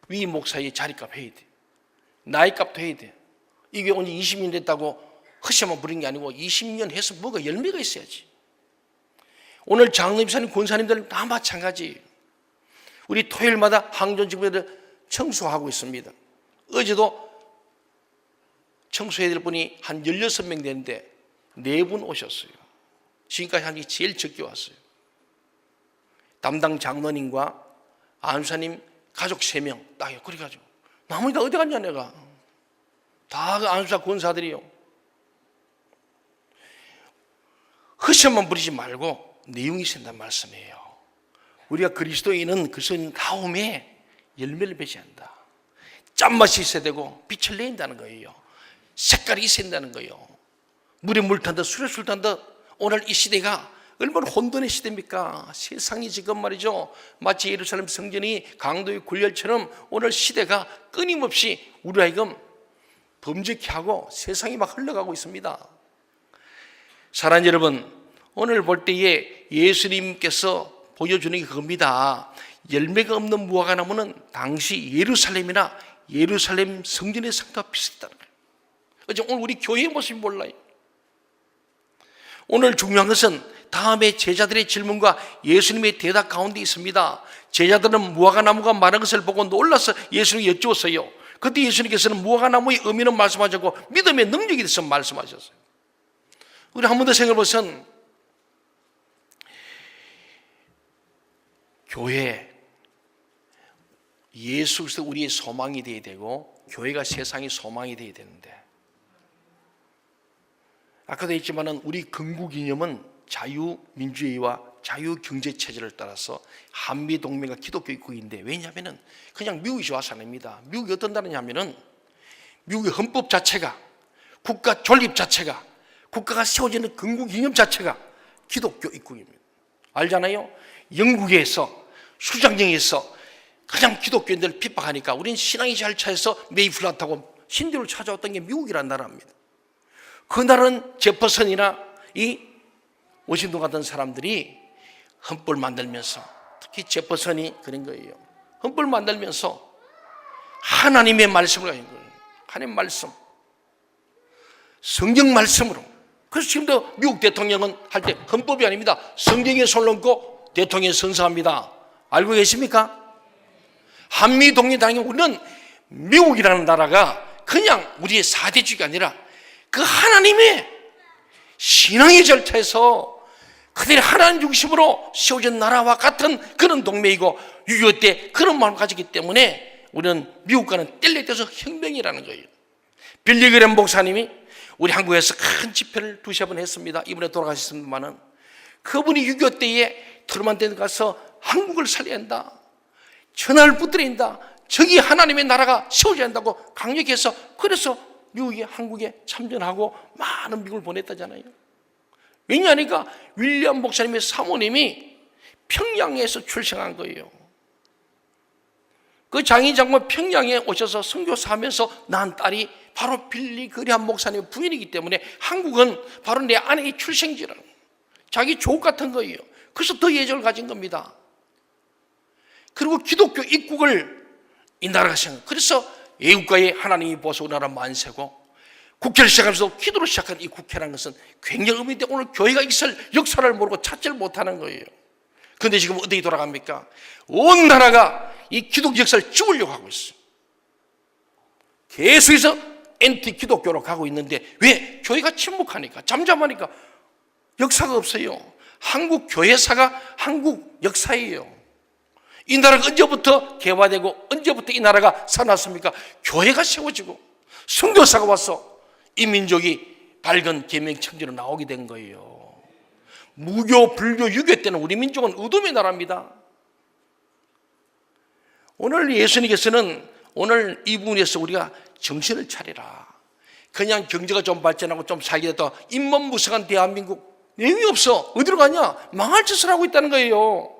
[SPEAKER 2] 위 목사의 자리값 해야 돼. 나이값도 해야 돼. 이게 언제 20년 됐다고 허세만 부린 게 아니고 20년 해서 뭐가 열매가 있어야지. 오늘 장로님사님, 권사님들 다 마찬가지. 우리 토요일마다 항존직분들 청소하고 있습니다. 어제도 청소해야 될 분이 한 16명 되는데 4분 오셨어요. 지금까지 한 게 제일 적게 왔어요. 담당 장로님과 안수사님 가족 3명 딱이요. 그래가지고 나머지 다 어디 갔냐 내가. 다 그 안수사 권사들이요. 허세만 부리지 말고 내용이 생긴다는 말씀이에요. 우리가 그리스도인은 그리스도인 다음에 열매를 맺어야 한다. 짠맛이 있어야 되고 빛을 내야 한다는 거예요. 색깔이 있어야 한다는 거예요. 물에 물 탄 듯 술에 술 탄 듯 오늘 이 시대가 얼마나 혼돈의 시대입니까? 세상이 지금 말이죠. 마치 예루살렘 성전이 강도의 굴열처럼 오늘 시대가 끊임없이 우리에게 범죄케 하고 세상이 막 흘러가고 있습니다. 사랑하는 여러분, 오늘 볼 때에 예수님께서 보여주는 게 그겁니다. 열매가 없는 무화과 나무는 당시 예루살렘이나 예루살렘 성전의 상태와 비슷하다는 거예요. 어제 오늘 우리 교회의 모습이 몰라요. 오늘 중요한 것은 다음에 제자들의 질문과 예수님의 대답 가운데 있습니다. 제자들은 무화과 나무가 마른 것을 보고 놀라서 예수님이 여쭈었어요. 그때 예수님께서는 무화과 나무의 의미는 말씀하셨고 믿음의 능력에 대해서 말씀하셨어요. 우리 한 번 더 생각해 보세요. 교회, 예수 그리스도 우리의 소망이 되어야 되고 교회가 세상의 소망이 되어야 되는데, 아까도 했지만 우리 건국 이념은 자유민주주의와 자유경제체제를 따라서 한미동맹과 기독교 입국인데, 왜냐하면 그냥 미국이 좋아서 아닙니다. 미국이 어떤 나라냐 하면은 미국의 헌법 자체가, 국가 존립 자체가, 국가가 세워지는 건국 이념 자체가 기독교 입국입니다. 알잖아요. 영국에서 수장령에서 그냥 기독교인들 핍박하니까 우리는 신앙이 잘 차서 메이플라타고 신대를 찾아왔던 게 미국이라는 나라입니다. 그 나라는 제퍼슨이나 이 워싱턴 같은 사람들이 헌법을 만들면서, 특히 제퍼슨이 그런 거예요. 헌법을 만들면서 하나님의 말씀을 가진 거예요. 하나님의 말씀, 성경 말씀으로. 그래서 지금도 미국 대통령은 할 때 헌법이 아닙니다. 성경에 손 얹고 대통령이 선서합니다. 알고 계십니까? 한미동맹 우리는 미국이라는 나라가 그냥 우리의 사대주의가 아니라 그 하나님의 신앙의 절차에서 그들이 하나님 중심으로 세워진 나라와 같은 그런 동맹이고, 6.25 때 그런 마음을 가지기 때문에 우리는 미국과는 뗄래떼서 혁명이라는 거예요. 빌리 그램 목사님이 우리 한국에서 큰 집회를 2-3번 했습니다. 이번에 돌아가셨습니다만은 그분이 6.25 때에 트루먼 때 가서 한국을 살려야 한다, 천하를 붙들인다, 저기 하나님의 나라가 세워져야 한다고 강력해서, 그래서 미국이 한국에 참전하고 많은 미국을 보냈다잖아요. 왜냐하니까 윌리엄 목사님의 사모님이 평양에서 출생한 거예요. 그 장인 장모 평양에 오셔서 선교사하면서 낳은 딸이 바로 빌리 그레함 목사님의 부인이기 때문에 한국은 바로 내 아내의 출생지라는, 자기 조국 같은 거예요. 그래서 더 애정을 가진 겁니다. 그리고 기독교 입국을 이 나라가 시작한, 그래서 애국가에 하나님이 보셔서 우리나라 만세고, 국회를 시작하면서 기도로 시작한 이 국회라는 것은 굉장히 의미인데 오늘 교회가 있을 역사를 모르고 찾지를 못하는 거예요. 그런데 지금 어디에 돌아갑니까? 온 나라가 이 기독교 역사를 죽으려고 하고 있어요. 계속해서 엔티 기독교로 가고 있는데, 왜? 교회가 침묵하니까, 잠잠하니까. 역사가 없어요. 한국 교회사가 한국 역사예요. 이 나라가 언제부터 개화되고 언제부터 이 나라가 살아났습니까? 교회가 세워지고 선교사가 와서 이 민족이 밝은 계명천지로 나오게 된 거예요. 무교, 불교, 유교 때는 우리 민족은 어둠의 나라입니다. 오늘 예수님께서는 오늘 이 부분에서 우리가 정신을 차리라. 그냥 경제가 좀 발전하고 좀 살게 됐다 인문무성한 대한민국 내용이 없어. 어디로 가냐? 망할 짓을 하고 있다는 거예요.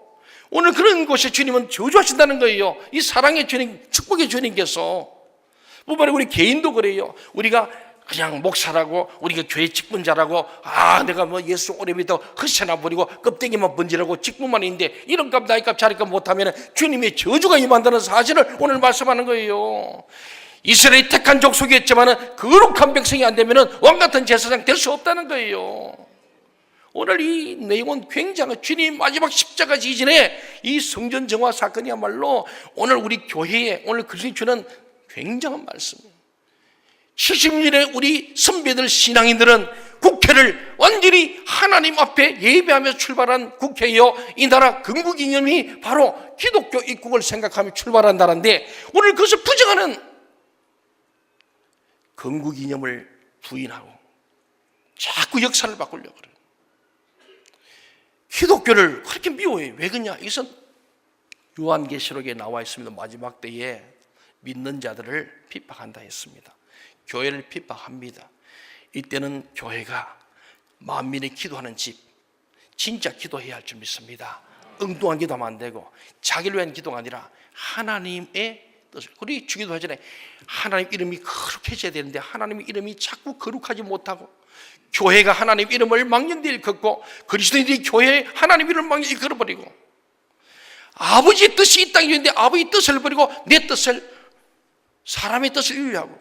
[SPEAKER 2] 오늘 그런 곳에 주님은 저주하신다는 거예요. 이 사랑의 주님, 축복의 주님께서. 뿐만 아니라 우리 개인도 그래요. 우리가 그냥 목사라고, 우리가 교회 직분자라고, 내가 뭐 예수 오래 믿어 헛세나 부리고 껍데기만 번지르고 직분만 있는데 이런 값 나이 값 자리 값 못하면 주님의 저주가 임한다는 사실을 오늘 말씀하는 거예요. 이스라엘이 택한 족속이었지만 거룩한 백성이 안 되면 왕같은 제사장 될 수 없다는 거예요. 오늘 이 내용은 굉장히 주님 마지막 십자가 지전에 이 성전 정화 사건이야말로 오늘 우리 교회에 오늘 그리스도인이 주는 굉장한 말씀이에요. 70년의 우리 선배들 신앙인들은 국회를 완전히 하나님 앞에 예배하며 출발한 국회요, 이 나라 건국이념이 바로 기독교 입국을 생각하며 출발한 나라인데 오늘 그것을 부정하는 건국이념을 부인하고 자꾸 역사를 바꾸려고 그래요. 기독교를 그렇게 미워해요. 왜 그러냐? 이것은 요한계시록에 나와 있습니다. 마지막 때에 믿는 자들을 핍박한다 했습니다. 교회를 핍박합니다. 이때는 교회가 만민이 기도하는 집, 진짜 기도해야 할 줄 믿습니다. 엉뚱한 기도하면 안 되고 자기를 위한 기도가 아니라 하나님의 뜻을. 우리 주기도 하잖아요. 하나님 이름이 거룩해져야 되는데 하나님 이름이 자꾸 거룩하지 못하고 교회가 하나님 이름을 망령되이 걷고 그리스도인들이 교회에 하나님 이름을 망령되이 걸어버리고 아버지의 뜻이 이 땅에 있는데 아버지의 뜻을 버리고 내 뜻을, 사람의 뜻을 이루하고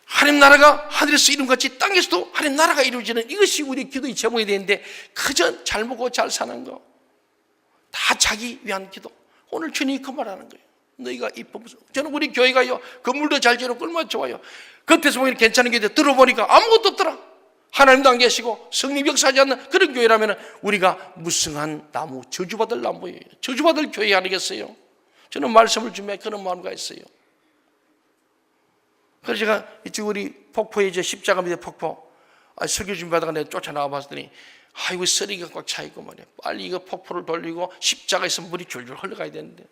[SPEAKER 2] 하나님 나라가 하늘에서 이룬같이 땅에서도 하나님 나라가 이루어지는 이것이 우리 기도의 제목이 되는데 그저 잘 먹고 잘 사는 거 다 자기 위한 기도. 오늘 주님이 그 말하는 거예요. 너희가 이쁘면서 저는 우리 교회가요 건물도 잘 지어놓고 얼마나 좋아요. 겉에서 보기엔 괜찮은 게 들어보니까 아무것도 없더라. 하나님도 안 계시고 성령 역사하지 않는 그런 교회라면 우리가 무성한 나무, 저주받을 나무예요. 저주받을 교회 아니겠어요? 저는 말씀을 준비해 그런 마음과 있어요. 그래서 제가 이쪽 우리 폭포에 이제 십자가 밑에 폭포 설교 준비하다가 내가 쫓아나와 봤더니 이거 쓰레기가 꽉 차있고 말이야. 빨리 이거 폭포를 돌리고 십자가에서 물이 줄줄 흘러가야 되는데.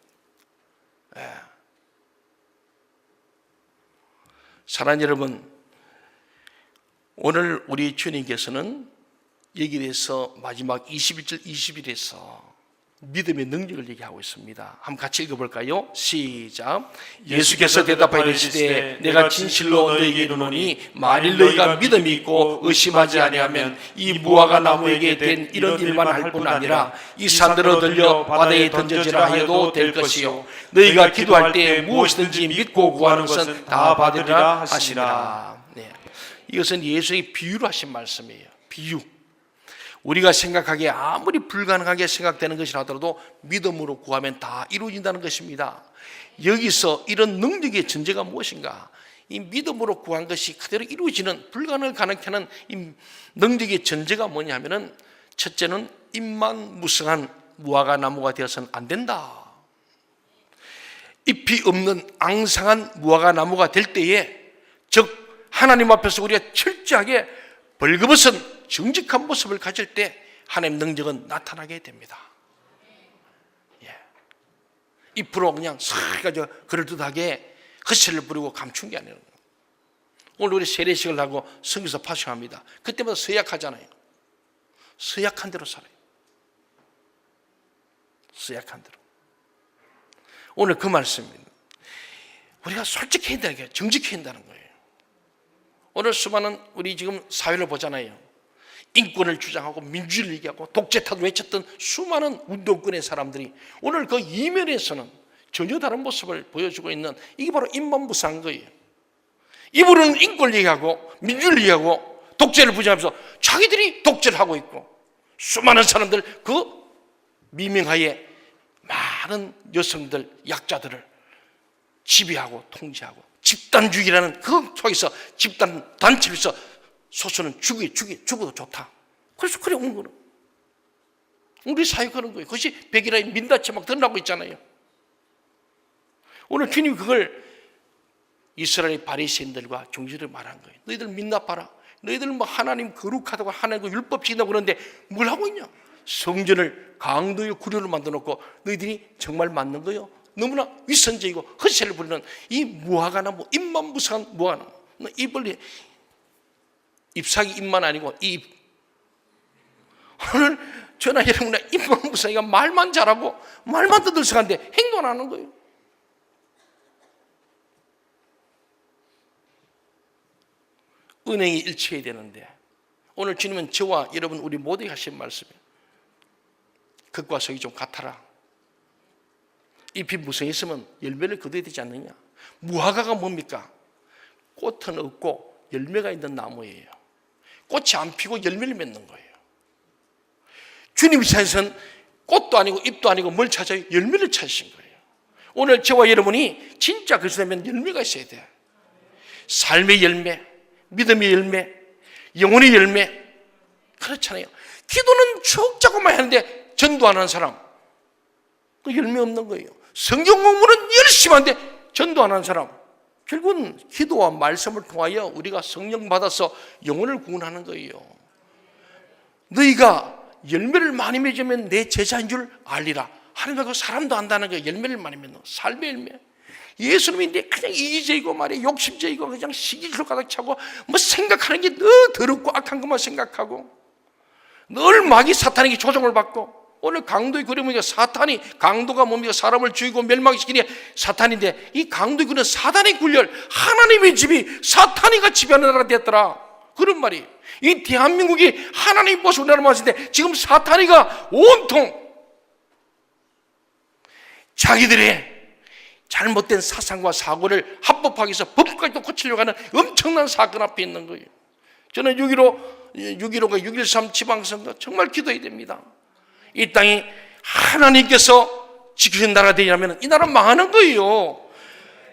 [SPEAKER 2] 사랑하는 여러분, 오늘 우리 주님께서는 여기에 대해서 마지막 21절 20일에서 믿음의 능력을 얘기하고 있습니다. 한번 같이 읽어볼까요? 시작. 예수께서 대답하여 이르시되 내가 진실로 너희에게 이르노니 만일 너희가 믿음이 있고 의심하지 아니하면 이 무화과 나무에게 된 이런 일만 할 뿐 아니라 이 산들어 들려 바다에 던져지라 하여도 될 것이요 너희가 기도할 때 무엇이든지 믿고 구하는 것은 다 받으리라 하시니라. 이것은 예수의 비유로 하신 말씀이에요. 비유. 우리가 생각하기에 아무리 불가능하게 생각되는 것이라 하더라도 믿음으로 구하면 다 이루어진다는 것입니다. 여기서 이런 능력의 전제가 무엇인가? 이 믿음으로 구한 것이 그대로 이루어지는 불가능을 가능케 하는 이 능력의 전제가 뭐냐면은 첫째는 잎만 무성한 무화과 나무가 되어서는 안 된다. 잎이 없는 앙상한 무화과 나무가 될 때에 즉 하나님 앞에서 우리가 철저하게 벌거벗은 정직한 모습을 가질 때 하나님의 능력은 나타나게 됩니다. 잎으로 그냥 싹 가지고 그럴듯하게 헛세를 부리고 감춘 게 아니에요. 오늘 우리 세례식을 하고 성기서 파송합니다. 그때마다 서약하잖아요. 서약한 대로 살아요. 서약한 대로. 오늘 그 말씀입니다. 우리가 솔직해야 된다는 거예요. 정직해야 된다는 거예요. 오늘 수많은 우리 지금 사회를 보잖아요. 인권을 주장하고 민주주의를 얘기하고 독재타도 외쳤던 수많은 운동권의 사람들이 오늘 그 이면에서는 전혀 다른 모습을 보여주고 있는 이게 바로 잎만무쌍한 거예요. 이분은 인권을 얘기하고 민주주의를 얘기하고 독재를 부정하면서 자기들이 독재를 하고 있고 수많은 사람들 그 미명하에 많은 여성들, 약자들을 지배하고 통제하고 집단주의라는 그 속에서 집단 단체에서 소수는 죽어도 좋다. 그래서 그래 온 거는 우리 사회 그런 거예요. 그것이 백일화의 민다체 막 드러나고 있잖아요. 오늘 주님이 그걸 이스라엘 바리새인들과 종지를 말한 거예요. 너희들 민낯봐라. 너희들 뭐 하나님 거룩하다고 하나님 율법 지킨다고 그러는데 뭘 하고 있냐? 성전을 강도의 구려를 만들어 놓고 너희들이 정말 맞는 거요? 너무나 위선적이고 허세를 부리는 이 무화과나무, 잎만 무성한 무화과나무, 잎을 잎사귀 잎만 아니고 잎. 오늘 저나 여러분의 잎만 무성하니까 말만 잘하고 말만 떠들썩한데 행동 안 하는 거예요. 은행이 일치해야 되는데 오늘 주님은 저와 여러분 우리 모두에게 하신 말씀이에요. 극과 속이 좀 같아라. 잎이 무성했으면 열매를 거둬야 되지 않느냐. 무화과가 뭡니까? 꽃은 없고 열매가 있는 나무예요. 꽃이 안 피고 열매를 맺는 거예요. 주님 사에서는 꽃도 아니고 잎도 아니고 뭘 찾아요? 열매를 찾으신 거예요. 오늘 저와 여러분이 진짜 그리스도면 열매가 있어야 돼. 삶의 열매, 믿음의 열매, 영혼의 열매. 그렇잖아요. 기도는 적자고만 하는데 전도 안 하는 사람, 그 열매 없는 거예요. 성경 공부는 열심히 하는데 전도 안 하는 사람, 결국은 기도와 말씀을 통하여 우리가 성령 받아서 영혼을 구원하는 거예요. 너희가 열매를 많이 맺으면 내 제자인 줄 알리라. 하나님과 사람도 안다는 거예요. 열매를 많이 맺는 삶의 열매. 예수님인데 그냥 이기적이고 말이야, 욕심적이고 그냥 시기로 가득 차고 뭐 생각하는 게 늘 더럽고 악한 것만 생각하고 늘 마귀 사탄에게 조종을 받고. 오늘 강도의 그림은 사탄이, 강도가 뭡니까? 사람을 죽이고 멸망시키니 사탄인데 이 강도의 그림은 사단의 굴열, 하나님의 집이 사탄이가 지배하는 나라가 되었더라. 그런 말이. 이 대한민국이 하나님 보시고 나라 마시는데 지금 사탄이가 온통 자기들의 잘못된 사상과 사고를 합법하기 위해서 법까지도 고치려고 하는 엄청난 사건 앞에 있는 거예요. 저는 6.15가 6.13 지방선거 정말 기도해야 됩니다. 이 땅이 하나님께서 지키신 나라가 되냐면 이 나라는 망하는 거예요.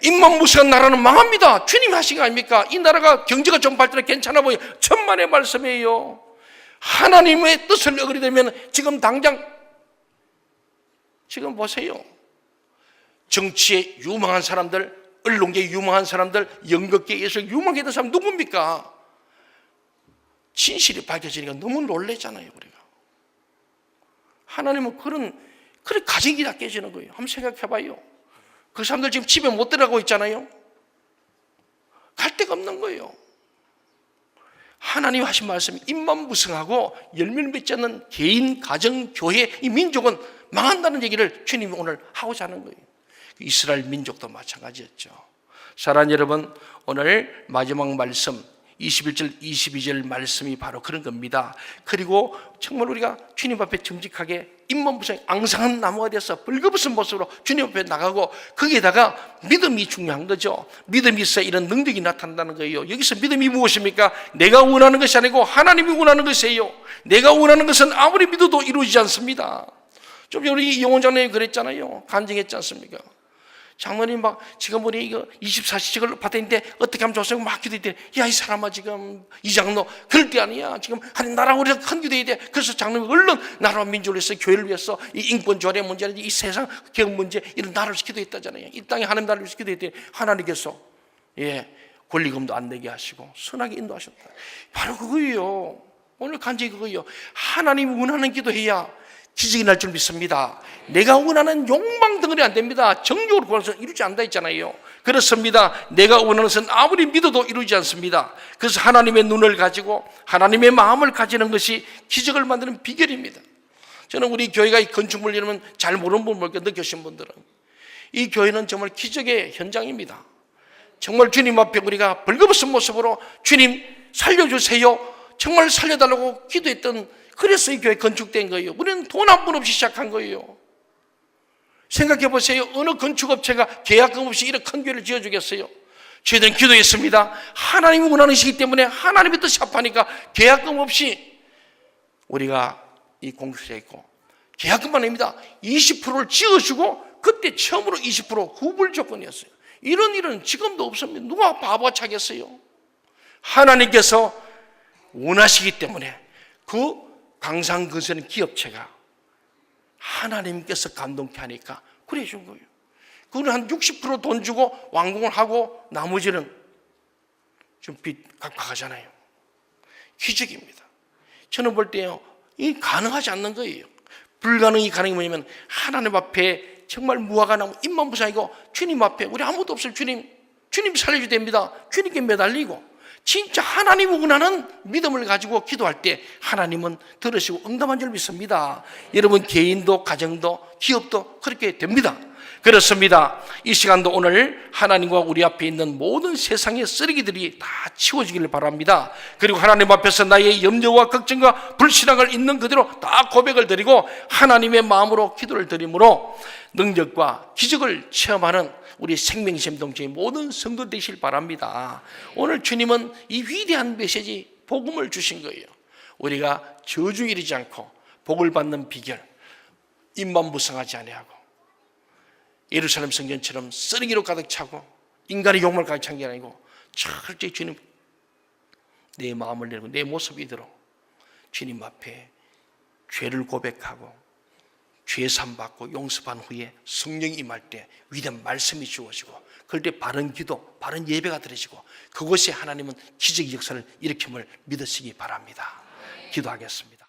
[SPEAKER 2] 입만 무시한 나라는 망합니다. 주님이 하신 거 아닙니까? 이 나라가 경제가 좀 발전해 괜찮아 보여. 천만의 말씀이에요. 하나님의 뜻을 어기되면 지금 당장 지금 보세요. 정치에 유망한 사람들, 언론계에 유망한 사람들, 연극계에 예술 유망하게 된 사람 누굽니까? 진실이 밝혀지니까 너무 놀래잖아요, 우리가. 하나님은 그런 가정이 다 깨지는 거예요. 한번 생각해봐요. 그 사람들 지금 집에 못 들어가고 있잖아요. 갈 데가 없는 거예요. 하나님이 하신 말씀이 입만 무성하고 열매를 맺지 않는 개인, 가정, 교회, 이 민족은 망한다는 얘기를 주님이 오늘 하고자 하는 거예요. 이스라엘 민족도 마찬가지였죠. 사랑하는 여러분, 오늘 마지막 말씀 21절, 22절 말씀이 바로 그런 겁니다. 그리고 정말 우리가 주님 앞에 정직하게 잇몸 무성 앙상한 나무가 되어서 벌거벗은 모습으로 주님 앞에 나가고 거기에다가 믿음이 중요한 거죠. 믿음이 있어야 이런 능력이 나타난다는 거예요. 여기서 믿음이 무엇입니까? 내가 원하는 것이 아니고 하나님이 원하는 것이에요. 내가 원하는 것은 아무리 믿어도 이루어지지 않습니다. 좀 전에 우리 이용원 장로님 그랬잖아요. 간증했지 않습니까? 장로님 막 지금 우리 이거 24시직을 받았는데 어떻게 하면 좋습니까? 막 기도해야 돼. 야, 이 사람아 지금 이 장로 그럴 때 아니야. 지금 한 나라 우리가 큰 기도해야 돼. 그래서 장로님 얼른 나라와 민족을 위해서 교회를 위해서 이 인권 조례 문제는 이 세상 개혁 문제 이런 나라를 기도했다잖아요. 이 땅에 하나님 나라를 위해서 기도해야 돼. 하나님께서 권리금도 안 내게 하시고 선하게 인도하셨다. 바로 그거예요. 오늘 간증이 그거예요. 하나님이 원하는 기도해야 기적이 날 줄 믿습니다. 내가 원하는 욕망 덩어리 안 됩니다. 정욕으로 구해서 이루지 않는다 했잖아요. 그렇습니다. 내가 원하는 것은 아무리 믿어도 이루지 않습니다. 그래서 하나님의 눈을 가지고 하나님의 마음을 가지는 것이 기적을 만드는 비결입니다. 저는 우리 교회가 이 건축물 이러면 잘 모르는 분 모르겠 느끼신 분들은 이 교회는 정말 기적의 현장입니다. 정말 주님 앞에 우리가 벌거벗은 모습으로 주님 살려주세요, 정말 살려달라고 기도했던, 그래서 이 교회 건축된 거예요. 우리는 돈 한 푼 없이 시작한 거예요. 생각해 보세요. 어느 건축업체가 계약금 없이 이렇게 큰 교회를 지어주겠어요? 저희들은 기도했습니다. 하나님이 원하는 것이기 때문에 하나님의 뜻이 합하니까 계약금 없이 우리가 이 공급을 했고, 계약금만 아닙니다. 20%를 지어주고 그때 처음으로 20% 후불 조건이었어요. 이런 일은 지금도 없습니다. 누가 바보가 차겠어요? 하나님께서 원하시기 때문에 그 강상건설 기업체가 하나님께서 감동케 하니까 그래 준 거예요. 그거는 한 60% 돈 주고 완공을 하고 나머지는 좀 빚 갚아가잖아요. 기적입니다. 저는 볼 때요, 이 가능하지 않는 거예요. 불가능이 가능이 뭐냐면 하나님 앞에 정말 무화과 나무 잎만 부상이고 주님 앞에 우리 아무도 없어요. 주님 살려줘야 됩니다. 주님께 매달리고 진짜 하나님을 원하는 믿음을 가지고 기도할 때 하나님은 들으시고 응답한 줄 믿습니다. 여러분 개인도 가정도 기업도 그렇게 됩니다. 그렇습니다. 이 시간도 오늘 하나님과 우리 앞에 있는 모든 세상의 쓰레기들이 다 치워지기를 바랍니다. 그리고 하나님 앞에서 나의 염려와 걱정과 불신앙을 있는 그대로 다 고백을 드리고 하나님의 마음으로 기도를 드림으로 능력과 기적을 체험하는 우리 생명심동체의 모든 성도 되실 바랍니다. 오늘 주님은 이 위대한 메시지 복음을 주신 거예요. 우리가 저주 이르지 않고 복을 받는 비결, 입만 무성하지 아니하고 예루살렘 성전처럼 쓰레기로 가득 차고 인간의 욕망을 가득 찬 게 아니고 철저히 주님 내 마음을 내고 내 모습 이대로 주님 앞에 죄를 고백하고 죄산 받고 용서한 후에 성령이 임할 때 위대한 말씀이 주어지고 그럴 때 바른 기도, 바른 예배가 드려지고 그것이 하나님은 기적의 역사를 일으킴을 믿으시기 바랍니다. 기도하겠습니다.